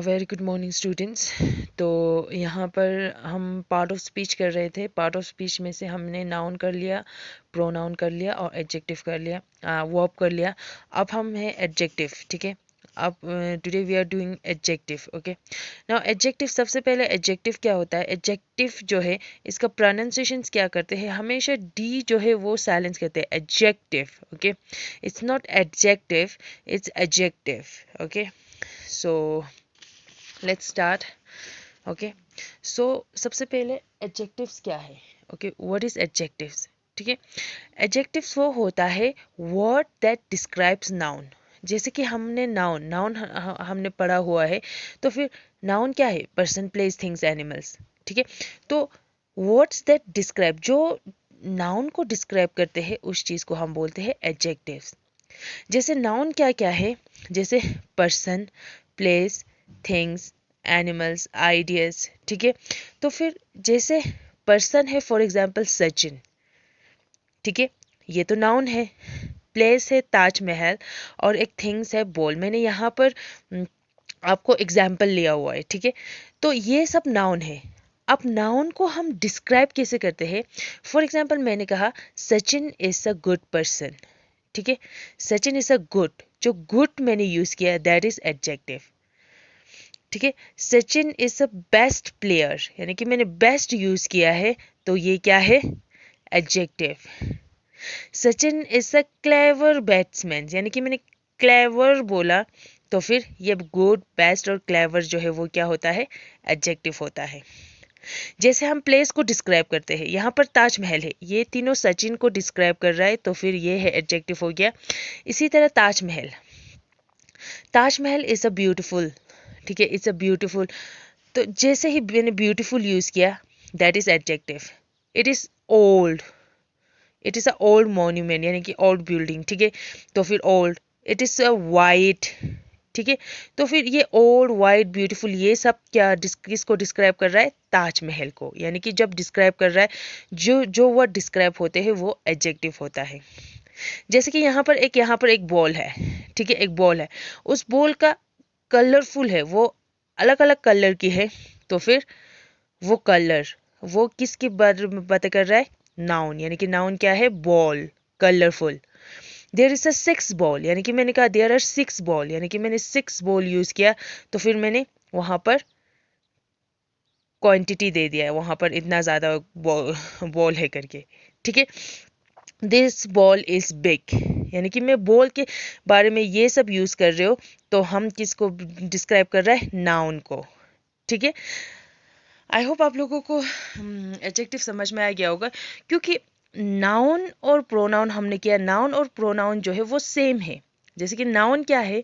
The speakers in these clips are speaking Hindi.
Very good morning students. तो यहाँ पर हम पार्ट ऑफ स्पीच कर रहे थे। पार्ट ऑफ स्पीच में से हमने नाउन कर लिया, प्रोनाउन कर लिया और एडजेक्टिव कर लिया, वर्ब कर लिया। अब हम है एडजेक्टिव, ठीक है। अब today we are doing adjective. Okay, now adjective, सबसे पहले एडजेक्टिव क्या होता है। एडजेक्टिव जो है इसका प्रोनाउंसिएशन क्या करते हैं, हमेशा डी जो है वो साइलेंस करते हैं। Adjective, okay, it's not adjective, it's adjective. Okay, so let's start. Okay, so सबसे पहले एडजेक्टिव्स क्या है। ओके, व्हाट इज एडजेक्टिव्स, ठीक है। एडजेक्टिव्स वो होता है वर्ड दैट डिस्क्राइब्स नाउन। जैसे कि हमने नाउन नाउन हमने पढ़ा हुआ है, तो फिर नाउन क्या है, पर्सन, प्लेस, थिंग्स, एनिमल्स, ठीक है। तो वर्ड्स दैट डिस्क्राइब, जो नाउन को डिस्क्राइब करते हैं उस चीज़ को हम बोलते हैं एडजेक्टिव्स। जैसे नाउन क्या क्या है, जैसे person, place, things, animals, ideas, ठीक है। तो फिर जैसे पर्सन है, फॉर एग्जांपल सचिन, ठीक है, ये तो नाउन है। प्लेस है ताजमहल, और एक थिंग्स है बॉल। मैंने यहाँ पर आपको एग्जाम्पल लिया हुआ है, ठीक है। तो ये सब नाउन है। अब नाउन को हम डिस्क्राइब कैसे करते हैं। फॉर एग्जाम्पल मैंने कहा Sachin is a good person, ठीक है। सचिन इज अ गुड, जो गुड मैंने यूज किया दैट इज एडजेक्टिव, ठीक है। Sachin is a best player, यानी कि मैंने बेस्ट यूज किया है, तो ये क्या है, adjective. Sachin is a clever batsman, यानी कि मैंने क्लेवर बोला, तो फिर ये गुड, बेस्ट और क्लेवर जो है वो क्या होता है, एडजेक्टिव होता है। जैसे हम प्लेस को डिस्क्राइब करते हैं, यहाँ पर ताजमहल है, ये तीनों सचिन को डिस्क्राइब कर रहा है, तो फिर ये है एडजेक्टिव हो गया। इसी तरह Taj Mahal, Taj Mahal is a beautiful, ठीक है, इट्स अ ब्यूटीफुल। तो जैसे ही मैंने ब्यूटीफुल यूज किया that is adjective. It is old, it is a old monument, यानी कि ओल्ड बिल्डिंग, ठीक है। तो फिर old, it is a white, ठीक है। तो फिर ये ओल्ड, वाइट, ब्यूटीफुल, ये सब क्या किसको डिस्क्राइब कर रहा है, ताजमहल को। यानी कि जब डिस्क्राइब कर रहा है, जो जो वर्ड डिस्क्राइब होते हैं वो एडजेक्टिव होता है। जैसे कि यहाँ पर एक बॉल है, ठीक है, एक बॉल है, उस बॉल का कलरफुल है, वो अलग अलग कलर की है, तो फिर वो कलर, वो किसकी बारे में बात कर रहा है, नाउन, यानी कि नाउन क्या है, ball, colourful. There is a six ball, यानी कि मैंने कहा देयर आर सिक्स बॉल, यानी कि मैंने सिक्स बॉल यूज किया, तो फिर मैंने वहां पर क्वांटिटी दे दिया है, वहां पर इतना ज्यादा बॉल है करके, ठीक है। दिस बॉल इज बिग, यानी कि मैं बॉल के बारे में ये सब यूज कर रहे हो, तो हम किसको डिस्क्राइब कर रहा है, नाउन को, ठीक है। आई होप आप लोगों को एडजेक्टिव समझ में आ गया होगा, क्योंकि नाउन और प्रोनाउन हमने किया, नाउन और प्रोनाउन जो है वो सेम है। जैसे कि नाउन क्या है,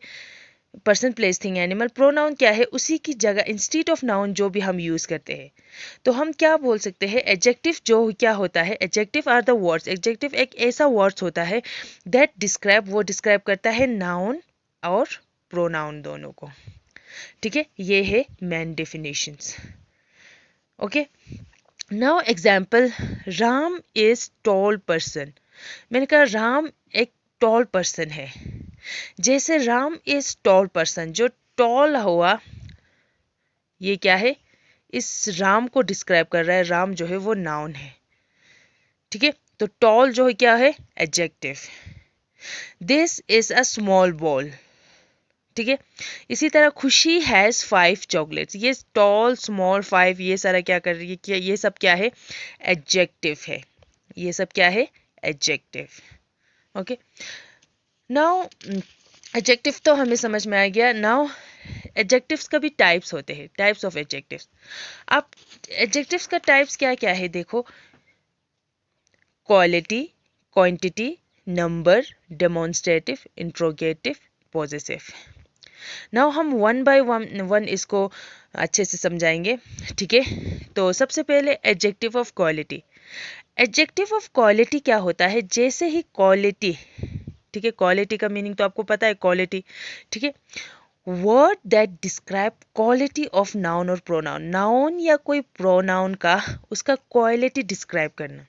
person, place, thing, animal. Pronoun क्या है, उसी की जगह इंस्टीड ऑफ नाउन जो भी हम यूज करते हैं, तो हम क्या बोल सकते हैं, एडजेक्टिव जो क्या होता है, adjective are the words, adjective एक ऐसा वर्ड्स होता है दैट डिस्क्राइब, वो डिस्क्राइब करता है नाउन और प्रोनाउन दोनों को, ठीक है। ये है main definitions. Okay, now example, Ram is tall person. मैंने कहा राम एक टॉल पर्सन है। जैसे राम इज टॉल पर्सन, जो टॉल हुआ, ये क्या है, इस राम को डिस्क्राइब कर रहा है, राम जो है वो नाउन है, ठीक है। तो टॉल जो है क्या है, adjective. This is a small ball, ठीक है। इसी तरह खुशी हैज 5 चॉकलेट्स, ये टॉल, स्मॉल, 5, ये सारा क्या कर रही है, क्या ये सब क्या है, एडजेक्टिव है, ये सब क्या है, एडजेक्टिव। ओके, नाउ एडजेक्टिव तो हमें समझ में आ गया। नाउ एडजेक्टिव्स का भी टाइप्स होते हैं, टाइप्स ऑफ एडजेक्टिव्स। अब एडजेक्टिव्स का टाइप्स क्या क्या है, देखो, quality, quantity, number, demonstrative, interrogative, possessive. Now हम वन बाय वन इसको अच्छे से समझाएंगे, ठीक है। तो सबसे पहले adjective of quality. Adjective of quality क्या होता है, जैसे ही क्वालिटी, ठीक है, क्वालिटी का मीनिंग तो आपको पता है, क्वालिटी, ठीक है, word that describe quality of noun और प्रोनाउन, नाउन या कोई प्रोनाउन का उसका क्वालिटी डिस्क्राइब करना।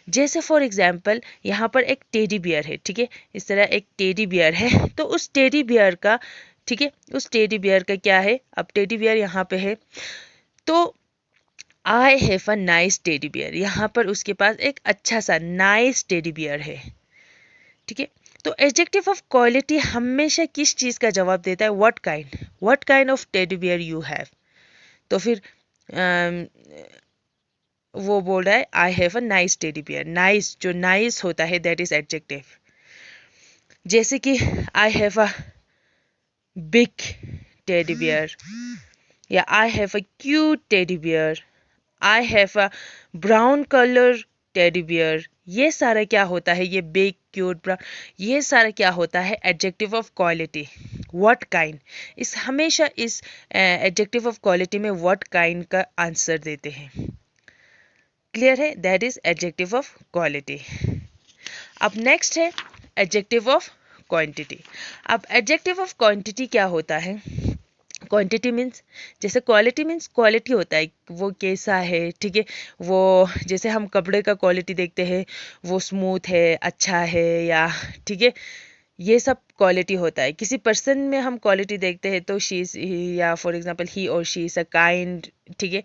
जैसे फॉर एग्जाम्पल यहाँ पर एक टेडी बियर है, ठीक है, इस तरह एक टेडी बियर है, तो उस टेडी बियर का ठीक है, उस टेडी बियर का क्या है, अब टेडी बियर यहाँ पे है, तो आई have a nice teddy beer, यहाँ पर उसके पास एक अच्छा सा नाइस टेडी बियर है। ठीक है, तो एडजेक्टिव ऑफ क्वालिटी हमेशा किस चीज का जवाब देता है, what kind of teddy bear you have. तो फिर वो बोल रहा है I have a nice teddy bear, nice जो नाइस होता है दैट इज एडजेक्टिव। जैसे कि I have a big teddy bear, या I have a cute teddy bear, I have a brown colour teddy bear, ये सारा क्या होता है, ये बिग क्यूट ब्राउन, ये सारा क्या होता है adjective of quality. What kind, इस हमेशा इस एडजेक्टिव ऑफ क्वालिटी में व्हाट काइंड का आंसर देते हैं। क्लियर है, that is adjective of quality. अब नेक्स्ट है एडजेक्टिव ऑफ क्वांटिटी। अब एडजेक्टिव ऑफ क्वांटिटी क्या होता है, क्वांटिटी मीन्स, जैसे क्वालिटी मीन्स क्वालिटी होता है वो कैसा है, ठीक है, वो जैसे हम कपड़े का क्वालिटी देखते हैं, वो स्मूथ है, अच्छा है, या ठीक है, ये सब क्वालिटी होता है। किसी पर्सन में हम क्वालिटी देखते हैं तो शी या फॉर एग्जांपल ही और शी इज अ काइंड, ठीक है।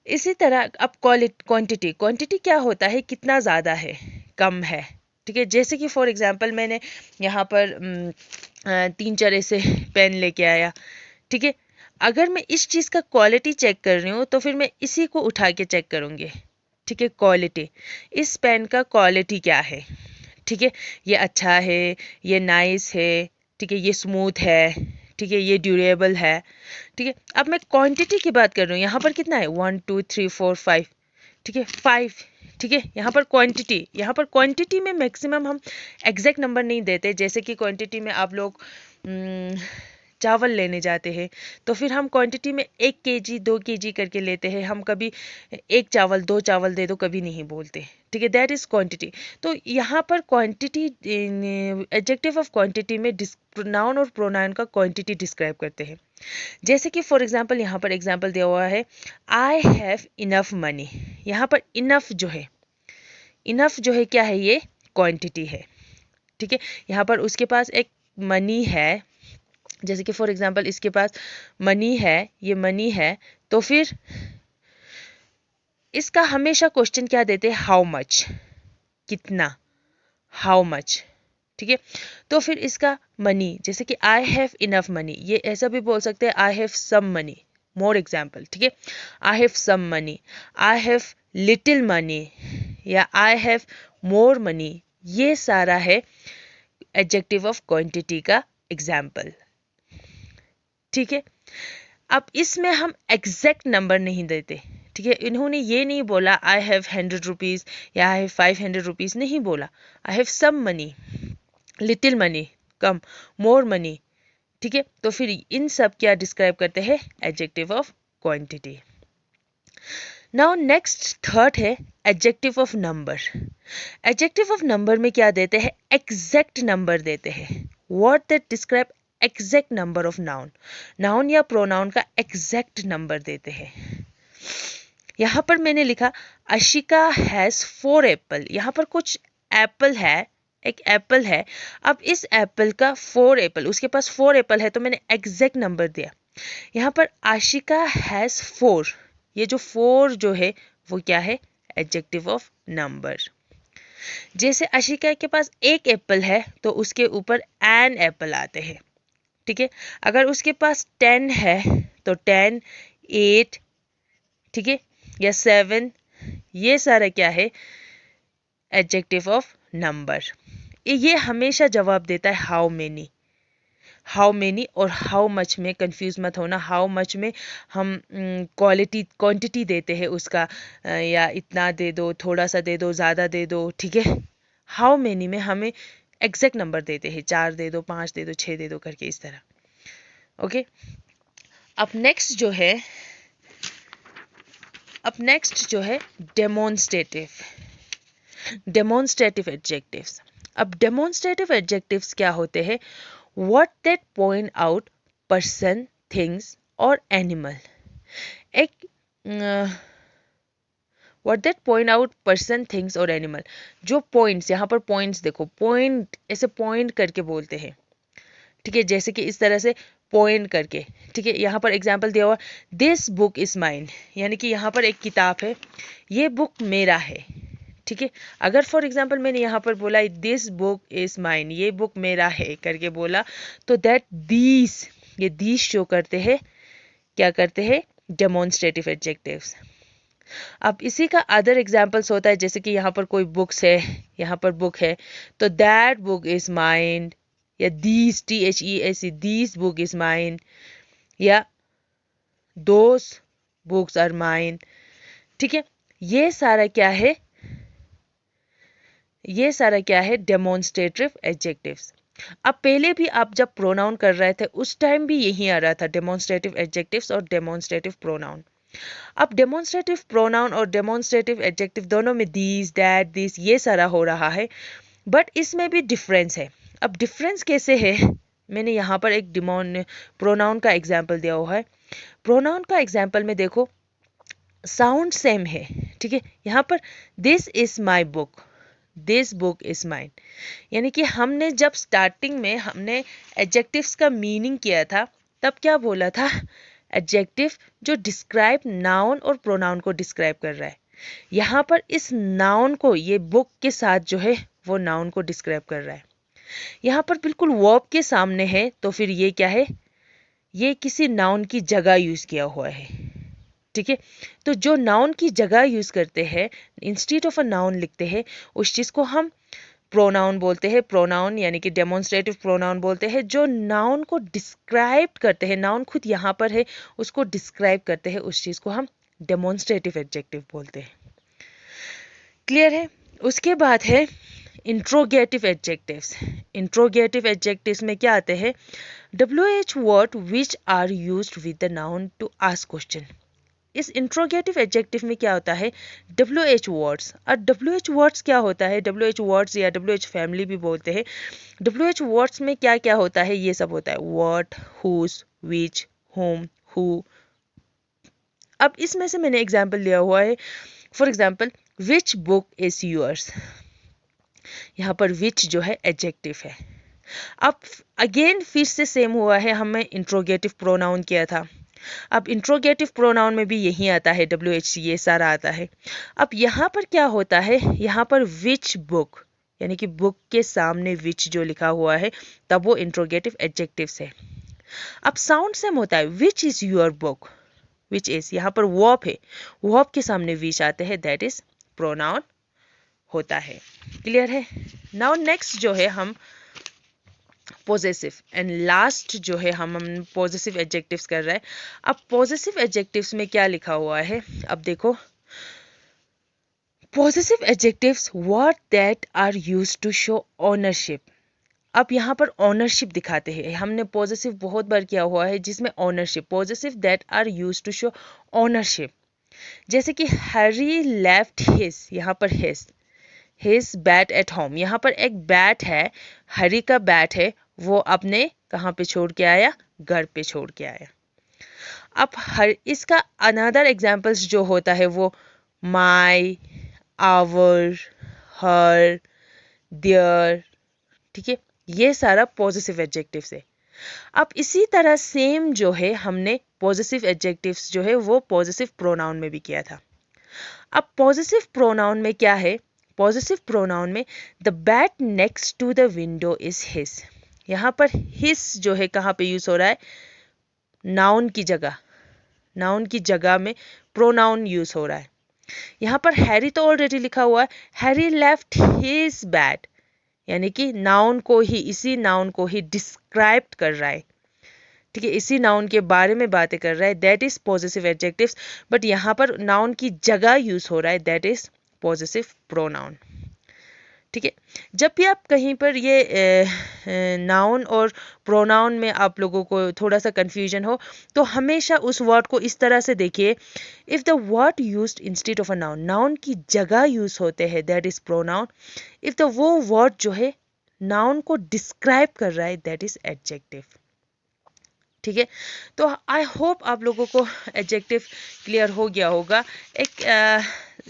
इसी तरह अब क्वांटिटी, क्वांटिटी क्या होता है, कितना ज़्यादा है, कम है, ठीक है। जैसे कि फॉर एग्जांपल मैंने यहाँ पर 3-4 ऐसे पेन लेके आया, ठीक है, अगर मैं इस चीज़ का क्वालिटी चेक कर रही हूँ तो फिर मैं इसी को उठा के चेक करूँगी, ठीक है, क्वालिटी, इस पेन का क्वालिटी क्या है, ठीक है, ये अच्छा है, ये नाइस है, ठीक है, ये स्मूथ है, ठीक है, ये ड्यूरेबल है, ठीक है। अब मैं क्वांटिटी की बात कर रही हूँ, यहाँ पर कितना है 1 2 3 4 5, ठीक है 5, ठीक है, यहाँ पर क्वांटिटी, यहाँ पर क्वांटिटी में मैक्सिमम हम एग्जैक्ट नंबर नहीं देते। जैसे कि क्वांटिटी में आप लोग चावल लेने जाते हैं तो फिर हम क्वांटिटी में 1 kg 2 kg करके लेते हैं, हम कभी 1 चावल 2 चावल दे दो कभी नहीं बोलते, ठीक है, दैट इज क्वांटिटी। तो यहाँ पर क्वांटिटी, एडजेक्टिव ऑफ क्वांटिटी में नाउन और प्रोनाउन का क्वांटिटी डिस्क्राइब करते हैं। जैसे कि फॉर एग्जांपल यहाँ पर एग्जांपल दिया हुआ है आई हैव इनफ मनी, यहाँ पर इनफ जो है, इनफ जो है क्या है, ये क्वांटिटी है, ठीक है। यहाँ पर उसके पास एक मनी है, जैसे कि फॉर एग्जांपल इसके पास मनी है, ये मनी है, तो फिर इसका हमेशा क्वेश्चन क्या देते हैं, हाउ मच, कितना, हाउ मच, ठीक है। तो फिर इसका मनी, जैसे कि आई हैव इनफ मनी, ये ऐसा भी बोल सकते हैं I have some money, more example, ठीक है, I have some money, I have little money, या आई हैव मोर मनी, ये सारा है एडजेक्टिव ऑफ क्वांटिटी का एग्जाम्पल, ठीक है। अब इसमें हम एग्जैक्ट नंबर नहीं देते, ठीक है, इन्होंने ये नहीं बोला आई हैव 100 रुपीज़ या आई हैव 500 रुपीज़, नहीं बोला, I have some money, little money, कम, मोर मनी, ठीक है। तो फिर इन सब क्या डिस्क्राइब करते हैं, adjective of quantity. Now next third है adjective of number. Adjective of number में क्या देते हैं, एग्जैक्ट नंबर देते हैं, word that describe exact number of noun, noun या प्रोनाउन का एग्जैक्ट नंबर देते हैं। यहाँ पर मैंने लिखा अशिका हैज 4 एप्पल, यहाँ पर कुछ एप्पल है, एक एप्पल है, अब इस एप्पल का 4 एप्पल, उसके पास 4 एप्पल है तो मैंने एग्जैक्ट नंबर दिया। यहाँ पर आशिका हैज 4, ये जो 4 जो है वो क्या है, एडजेक्टिव ऑफ नंबर। जैसे आशिका के पास 1 एप्पल है तो उसके ऊपर एन एप्पल आते हैं, ठीक है। अगर उसके पास 10 है तो 10, 8, ठीक है, या 7, ये सारा क्या है, एडजेक्टिव ऑफ नंबर। ये हमेशा जवाब देता है हाउ मेनी, हाउ मेनी और हाउ मच में कंफ्यूज मत होना। हाउ मच में हम क्वालिटी क्वांटिटी देते हैं उसका, या इतना दे दो, थोड़ा सा दे दो, ज़्यादा दे दो, ठीक है। हाउ मेनी में हमें एग्जैक्ट नंबर देते हैं, 4 दे दो, 5 दे दो, 6 दे दो करके, इस तरह, ओके। अब नेक्स्ट जो है डेमोन्स्ट्रेटिव, डेमोन्स्ट्रेटिव एडजेक्टिव्स। अब डेमोन्स्ट्रेटिव एडजेक्टिव्स क्या होते हैं, what that point out person, things और एनिमल। एक what that point out person, things और एनिमल, जो पॉइंट्स, यहाँ पर पॉइंट्स देखो, पॉइंट ऐसे पॉइंट करके बोलते हैं, ठीक है, जैसे कि इस तरह से पॉइंट करके, ठीक है। यहाँ पर एग्जाम्पल दिया हुआ, दिस बुक इज माइन, यानी कि यहाँ पर एक किताब है, ये बुक मेरा है, ठीक है। अगर फॉर एग्जाम्पल मैंने यहाँ पर बोला दिस बुक इज माइन, ये बुक मेरा है करके बोला, तो दैट दीस, ये दीस शो करते हैं, क्या करते हैं, डेमोन्स्ट्रेटिव एडजेक्टिव्स। अब इसी का अदर एग्जाम्पल्स होता है, जैसे कि यहाँ पर कोई बुक्स है, यहाँ पर बुक है, तो दैट बुक इज माइन, या these, THES, these book is mine, या दोस बुक्स आर माइन, ठीक है। ये सारा क्या है, ये सारा क्या है, डेमोन्स्ट्रेटिव एडजेक्टिव्स। अब पहले भी आप जब प्रोनाउन कर रहे थे उस टाइम भी यही आ रहा था, डेमोन्स्ट्रेटिव एडजेक्टिव्स और डेमोन्स्ट्रेटिव प्रोनाउन। अब डेमोन्स्ट्रेटिव प्रोनाउन और डेमोन्स्ट्रेटिव एडजेक्टिव दोनों में दीज, दैट, दिस, ये सारा हो रहा है, बट इसमें भी डिफरेंस है। अब डिफरेंस कैसे है, मैंने यहाँ पर एक प्रोनाउन का एग्जाम्पल दिया हुआ है। प्रोनाउन का एग्जाम्पल में देखो, साउंड सेम है, ठीक है। यहाँ पर this is my book, this book is mine, यानी कि हमने जब स्टार्टिंग में हमने एडजेक्टिव्स का मीनिंग किया था, तब क्या बोला था, एडजेक्टिव जो डिस्क्राइब नाउन और प्रोनाउन को डिस्क्राइब कर रहा है। यहाँ पर इस नाउन को, ये बुक के साथ जो है वो नाउन को डिस्क्राइब कर रहा है। यहाँ पर बिल्कुल वर्ब के सामने है, तो फिर ये क्या है, ये किसी नाउन की जगह यूज किया हुआ है, ठीक है। तो जो नाउन की जगह यूज करते हैं, इंस्टेड ऑफ अ नाउन लिखते हैं, उस चीज को हम प्रोनाउन बोलते हैं। प्रोनाउन यानी कि डेमोन्स्ट्रेटिव प्रोनाउन बोलते हैं, जो नाउन को डिस्क्राइब करते हैं, नाउन खुद यहाँ पर है, उसको डिस्क्राइब करते हैं, उस चीज को हम डेमोन्स्ट्रेटिव एडजेक्टिव बोलते हैं। क्लियर है। उसके बाद है इंट्रोगेटिव एडजेक्टिव्स। इंट्रोगेटिव एडजेक्टिव्स में क्या आते हैं, WH word which are used with the noun to ask question. इस इंट्रोगेटिव एडजेक्टिव में क्या होता है, WH वर्ड्स। और WH वर्ड्स क्या होता है, WH वर्ड्स या WH फैमिली भी बोलते हैं। WH वर्ड्स में क्या क्या होता है, ये सब होता है, what, whose, which, whom, who. अब इसमें से मैंने एग्जाम्पल लिया हुआ है, for example which book is yours, यहाँ पर विच जो है एडजेक्टिव है। अब अगेन फिर से सेम हुआ है, हमें इंट्रोगेटिव प्रोनाउन किया था। अब इंट्रोगेटिव प्रोनाउन में भी यही आता है, WH, ये सारा आता है। अब यहाँ पर क्या होता है, यहाँ पर विच बुक, यानी कि बुक के सामने विच जो लिखा हुआ है, तब वो इंट्रोगेटिव एडजेक्टिव्स है। अब साउंड सेम होता है, which is your book, which is, यहाँ पर वर्ब है, वर्ब के सामने विच आते हैं, दैट इज प्रोनाउन होता है। क्लियर है। नाउ नेक्स्ट जो है हम पॉजेसिव एंड लास्ट जो है हम पॉजेसिव एडजेक्टिव्स कर रहे हैं। अब पॉजेसिव एडजेक्टिव्स में क्या लिखा हुआ है, अब देखो, possessive adjectives word that are used to show ownership. अब यहाँ पर ओनरशिप दिखाते हैं, हमने पॉजेसिव बहुत बार किया हुआ है जिसमें ownership, possessive that are used to show ownership. जैसे कि हैरी लेफ्ट हिज, यहाँ पर हिज बैट एट होम, यहाँ पर एक बैट है, हैरी का बैट है, वो अपने कहाँ पे छोड़ के आया, घर पे छोड़ के आया। अब हर इसका अनदर एग्जाम्पल्स जो होता है वो माई, आवर, हर, देयर, ठीक है, ये सारा पॉजिटिव एडजेक्टिव्स है। अब इसी तरह सेम जो है हमने पॉजिटिव एडजेक्टिव्स जो है वो पॉजिटिव प्रोनाउन में भी किया था। अब पॉजिटिव प्रोनाउन में क्या है, पॉजिटिव प्रोनाउन में the bat next to the window is his, यहाँ पर हिज जो है कहाँ पे यूज हो रहा है, नाउन की जगह, नाउन की जगह में प्रोनाउन यूज हो रहा है। यहाँ पर हैरी तो ऑलरेडी लिखा हुआ है, हैरी लेफ्ट हिज बैट, यानी कि नाउन को ही, इसी नाउन को ही डिस्क्राइब कर रहा है, ठीक है, इसी नाउन के बारे में बातें कर रहा है, that is positive adjectives. But यहाँ पर नाउन की जगह यूज हो रहा है, दैट इज पॉजिटिव प्रोनाउन, ठीक है। जब भी आप कहीं पर ये नाउन और प्रोनाउन में आप लोगों को थोड़ा सा कंफ्यूजन हो, तो हमेशा उस वर्ड को इस तरह से देखिए, if the word used instead of a noun, noun की जगह यूज होते हैं, that is pronoun. If the वो वर्ड जो है नाउन को डिस्क्राइब कर रहा है, दैट इज एडजेक्टिव। ठीक है। तो आई होप आप लोगों को एडजेक्टिव क्लियर हो गया होगा। एक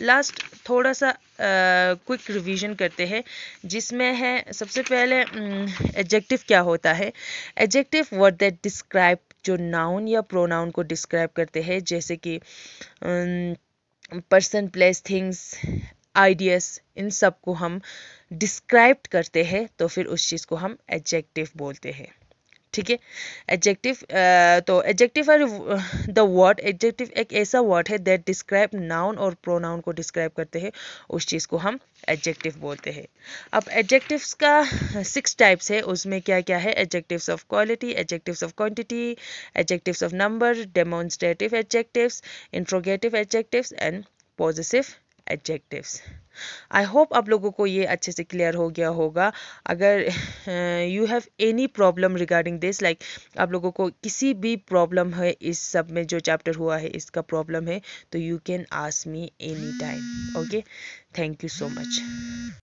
लास्ट थोड़ा सा क्विक रिवीजन करते हैं, जिसमें है सबसे पहले एडजेक्टिव क्या होता है। एडजेक्टिव वर्ड दैट डिस्क्राइब, जो नाउन या प्रोनाउन को डिस्क्राइब करते हैं, जैसे कि पर्सन, प्लेस, थिंग्स, आइडियाज, इन सब को हम डिस्क्राइब करते हैं तो फिर उस चीज़ को हम एडजेक्टिव बोलते हैं। ठीक है। एडजेक्टिव, तो एडजेक्टिव और द वर्ड, एडजेक्टिव एक ऐसा वर्ड है दैट डिस्क्राइब नाउन और प्रोनाउन को डिस्क्राइब करते हैं, उस चीज़ को हम एडजेक्टिव बोलते हैं। अब एडजेक्टिव्स का 6 टाइप्स है, उसमें क्या क्या है। Adjectives of quality, adjectives of quantity, adjectives of number, demonstrative adjectives, interrogative adjectives and positive adjectives. I hope आप लोगों को ये अच्छे से क्लियर हो गया होगा। अगर you have any problem regarding this, like आप लोगों को किसी भी प्रॉब्लम है इस सब में, जो चैप्टर हुआ है इसका प्रॉब्लम है, तो you can ask me any time. Okay, thank you so much.